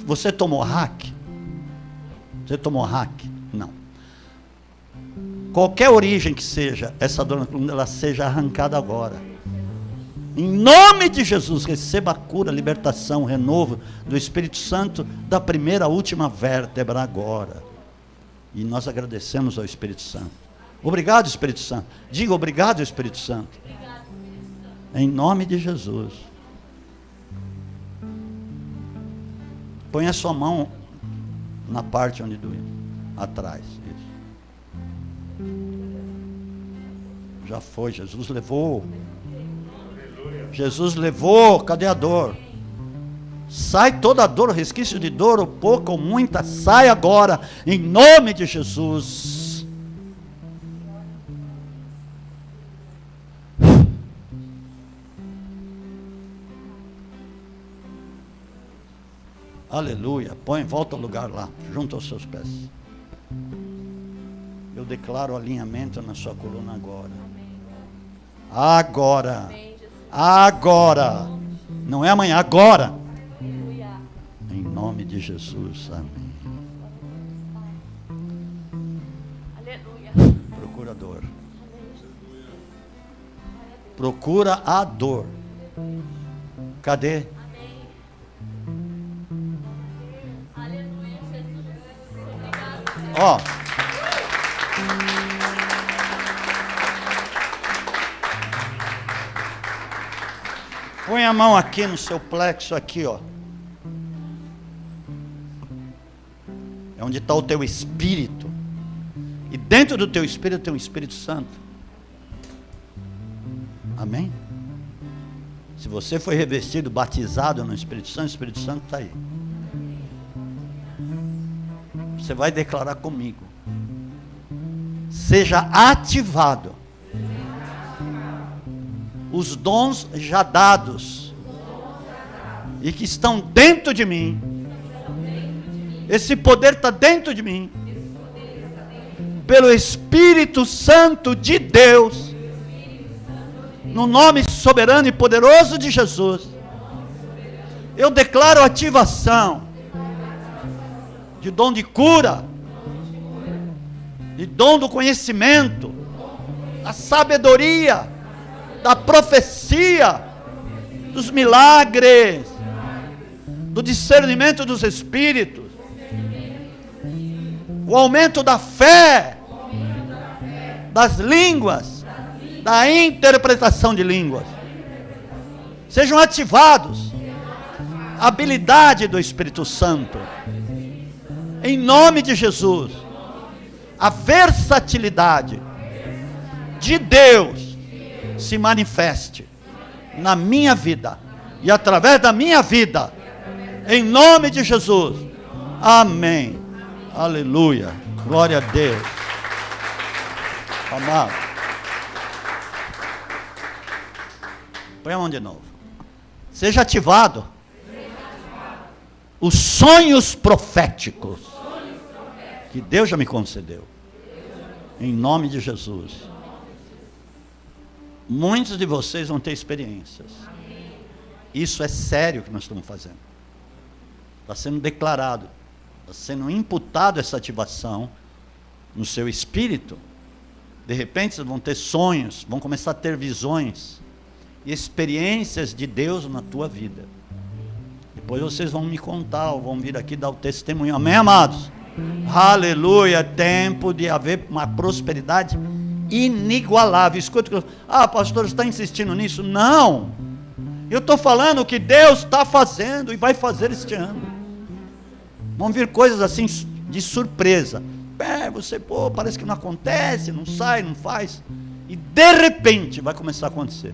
você tomou hack? Você tomou hack? Não. Qualquer origem que seja, essa dor na coluna, ela seja arrancada agora. Em nome de Jesus, receba a cura, a libertação, o renovo do Espírito Santo da primeira à última vértebra agora. E nós agradecemos ao Espírito Santo. Obrigado, Espírito Santo. Diga obrigado, Espírito Santo. Em nome de Jesus. Põe a sua mão na parte onde doeu. Atrás. Isso. Já foi, Jesus levou. Jesus levou. Cadê a dor? Sai toda a dor, resquício de dor, ou pouca ou muita, sai agora, em nome de Jesus. Aleluia. Põe, volta ao lugar lá, junto aos seus pés. Eu declaro alinhamento na sua coluna agora. Agora. Agora. Não é amanhã, agora. Em nome de Jesus, amém. Procura a dor. Procura a dor. Cadê? Ó. Põe a mão aqui no seu plexo, aqui, ó. É onde está o teu espírito. E dentro do teu espírito tem o Espírito Santo. Amém? Se você foi revestido, batizado no Espírito Santo, o Espírito Santo está aí. Você vai declarar comigo. Seja ativado os dons já dados e que estão dentro de mim. Esse poder está dentro de mim. Pelo Espírito Santo de Deus. No nome soberano e poderoso de Jesus. Eu declaro ativação de dom de cura, de dom do conhecimento, da sabedoria, da profecia, dos milagres, do discernimento dos espíritos, o aumento da fé, das línguas, da interpretação de línguas. Sejam ativados a habilidade do Espírito Santo. Em nome de Jesus, a versatilidade de Deus se manifeste na minha vida e através da minha vida, em nome de Jesus. Amém. Aleluia. Glória a Deus. Amado. Põe a mão de novo. Seja ativado os sonhos proféticos que Deus já me concedeu. Em nome de Jesus. Muitos de vocês vão ter experiências. Isso é sério que nós estamos fazendo. Está sendo declarado, está sendo imputado essa ativação no seu espírito. De repente vocês vão ter sonhos, vão começar a ter visões e experiências de Deus na tua vida. Depois vocês vão me contar, ou vão vir aqui dar o testemunho. Amém, amados? Aleluia. Tempo de haver uma prosperidade inigualável. Escuta, pastor, você está insistindo nisso? Não, eu estou falando o que Deus está fazendo e vai fazer este ano. Vão vir coisas assim de surpresa. Você, parece que não acontece, não sai, não faz, e de repente vai começar a acontecer,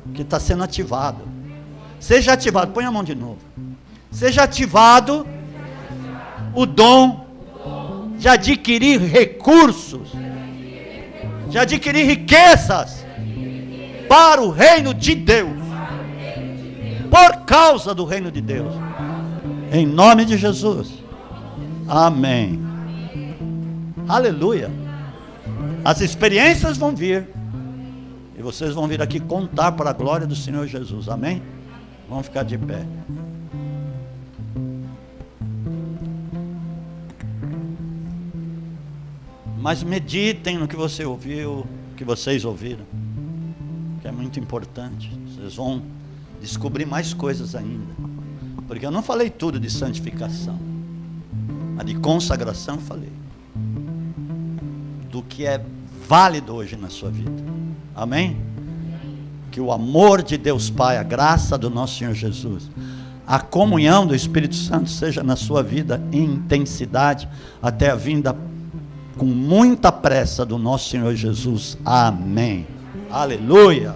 porque está sendo ativado. Seja ativado, põe a mão de novo. Seja ativado o dom de adquirir recursos, de adquirir riquezas para o reino de Deus, por causa do reino de Deus, em nome de Jesus. Amém. Aleluia. As experiências vão vir e vocês vão vir aqui contar para a glória do Senhor Jesus. Amém? Vamos ficar de pé. Mas meditem no que você ouviu, que vocês ouviram, que é muito importante. Vocês vão descobrir mais coisas ainda, porque eu não falei tudo de santificação, a de consagração eu falei. do que é válido hoje na sua vida. Amém? Que o amor de Deus Pai, a graça do nosso Senhor Jesus, a comunhão do Espírito Santo seja na sua vida em intensidade até a vinda com muita pressa do nosso Senhor Jesus. Amém. Aleluia.